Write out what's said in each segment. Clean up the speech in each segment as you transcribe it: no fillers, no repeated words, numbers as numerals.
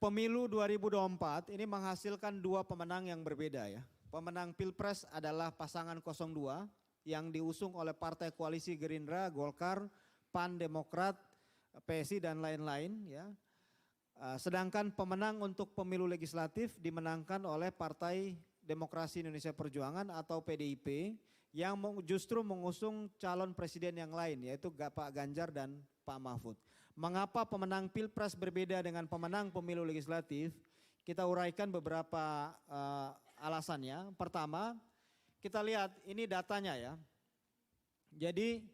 Pemilu 2024 ini menghasilkan dua pemenang yang berbeda ya. Pemenang Pilpres adalah pasangan 02 yang diusung oleh Partai Koalisi Gerindra, Golkar, PAN, Demokrat, PSI dan lain-lain ya. Sedangkan pemenang untuk pemilu legislatif dimenangkan oleh Partai Demokrasi Indonesia Perjuangan atau PDIP yang justru mengusung calon presiden yang lain yaitu Pak Ganjar dan Pak Mahfud. Mengapa pemenang Pilpres berbeda dengan pemenang pemilu legislatif? Kita uraikan beberapa alasannya. Pertama, kita lihat ini datanya ya. Jadi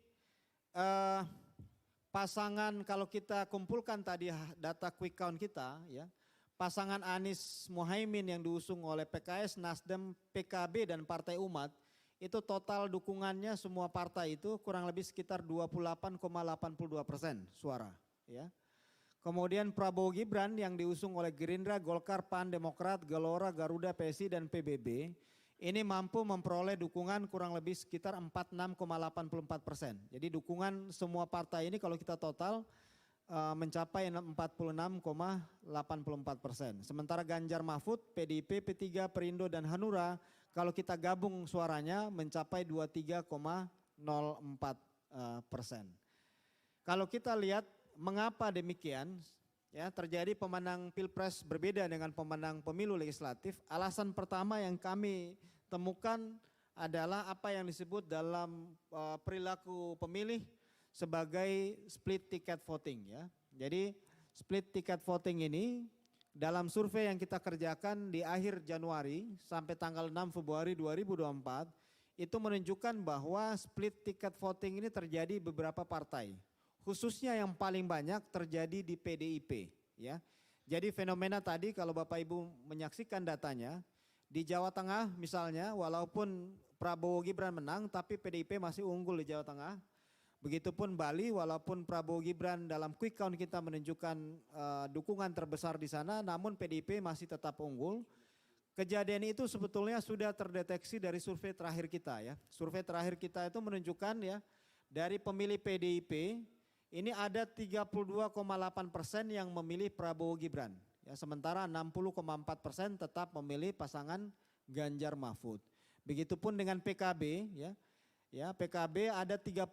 pasangan kalau kita kumpulkan tadi data quick count kita ya. Pasangan Anies Muhaimin yang diusung oleh PKS, Nasdem, PKB dan Partai Umat itu total dukungannya semua partai itu kurang lebih sekitar 28,82% suara. Ya. Kemudian Prabowo Gibran yang diusung oleh Gerindra, Golkar, PAN, Demokrat, Gelora, Garuda, PSI dan PBB ini mampu memperoleh dukungan kurang lebih sekitar 46,84%. Jadi dukungan semua partai ini kalau kita total mencapai 46,84%. Sementara Ganjar Mahfud, PDIP, P3, Perindo dan Hanura kalau kita gabung suaranya mencapai 23,04%. Kalau kita lihat mengapa demikian ya terjadi pemenang Pilpres berbeda dengan pemenang pemilu legislatif. Alasan pertama yang kami temukan adalah apa yang disebut dalam perilaku pemilih sebagai split ticket voting ya. Jadi split ticket voting ini dalam survei yang kita kerjakan di akhir Januari sampai tanggal 6 Februari 2024 itu menunjukkan bahwa split ticket voting ini terjadi beberapa partai. Khususnya yang paling banyak terjadi di PDIP ya. Jadi fenomena tadi kalau Bapak Ibu menyaksikan datanya di Jawa Tengah misalnya walaupun Prabowo Gibran menang tapi PDIP masih unggul di Jawa Tengah. Begitupun Bali walaupun Prabowo Gibran dalam quick count kita menunjukkan dukungan terbesar di sana namun PDIP masih tetap unggul. Kejadian itu sebetulnya sudah terdeteksi dari survei terakhir kita ya. Survei terakhir kita itu menunjukkan ya dari pemilih PDIP ini ada 32,8% yang memilih Prabowo Gibran. Ya, sementara 60,4% tetap memilih pasangan Ganjar Mahfud. Begitupun dengan PKB ya. Ya, PKB ada 30,5%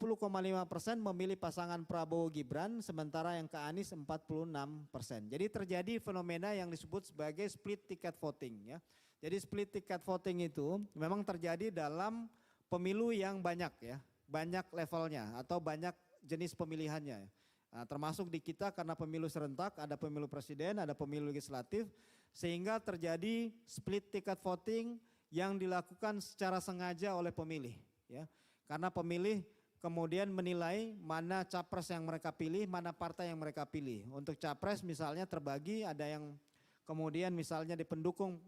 memilih pasangan Prabowo Gibran sementara yang ke Anies 46%. Jadi terjadi fenomena yang disebut sebagai split ticket voting ya. Jadi split ticket voting itu memang terjadi dalam pemilu yang banyak ya. Banyak levelnya atau banyak jenis pemilihannya. Nah, termasuk di kita karena pemilu serentak, ada pemilu presiden, ada pemilu legislatif, sehingga terjadi split ticket voting yang dilakukan secara sengaja oleh pemilih. Ya. Karena pemilih kemudian menilai mana capres yang mereka pilih, mana partai yang mereka pilih. Untuk capres misalnya terbagi, ada yang kemudian misalnya di pendukung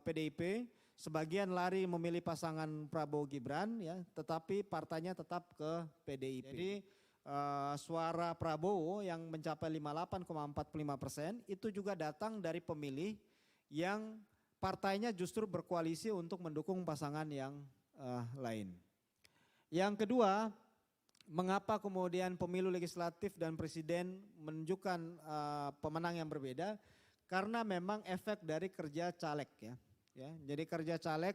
PDIP, sebagian lari memilih pasangan Prabowo Gibran, ya, tetapi partainya tetap ke PDIP. Jadi suara Prabowo yang mencapai 58,45% itu juga datang dari pemilih yang partainya justru berkoalisi untuk mendukung pasangan yang lain. Yang kedua, mengapa kemudian pemilu legislatif dan presiden menunjukkan pemenang yang berbeda? Karena memang efek dari kerja caleg ya. Jadi kerja caleg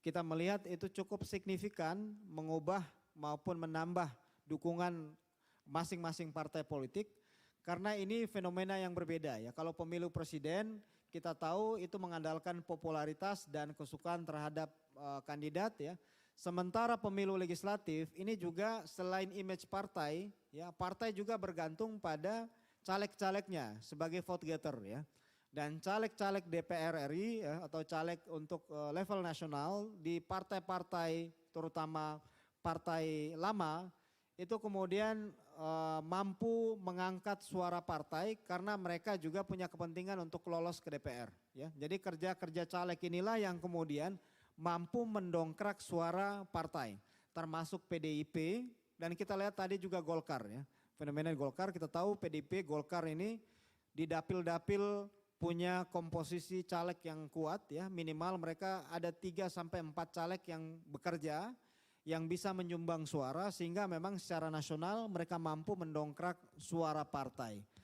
kita melihat itu cukup signifikan mengubah maupun menambah dukungan masing-masing partai politik. Karena ini fenomena yang berbeda ya. Kalau pemilu presiden kita tahu itu mengandalkan popularitas dan kesukaan terhadap kandidat ya. Sementara pemilu legislatif ini juga selain image partai, ya partai juga bergantung pada caleg-calegnya sebagai vote getter ya. Dan caleg-caleg DPR RI ya, atau caleg untuk level nasional di partai-partai terutama partai lama itu kemudian mampu mengangkat suara partai karena mereka juga punya kepentingan untuk lolos ke DPR ya. Jadi kerja-kerja caleg inilah yang kemudian mampu mendongkrak suara partai, termasuk PDIP dan kita lihat tadi juga Golkar ya. Fenomena Golkar kita tahu PDIP, Golkar ini di dapil-dapil punya komposisi caleg yang kuat ya, minimal mereka ada 3 sampai 4 caleg yang bekerja, yang bisa menyumbang suara sehingga memang secara nasional mereka mampu mendongkrak suara partai.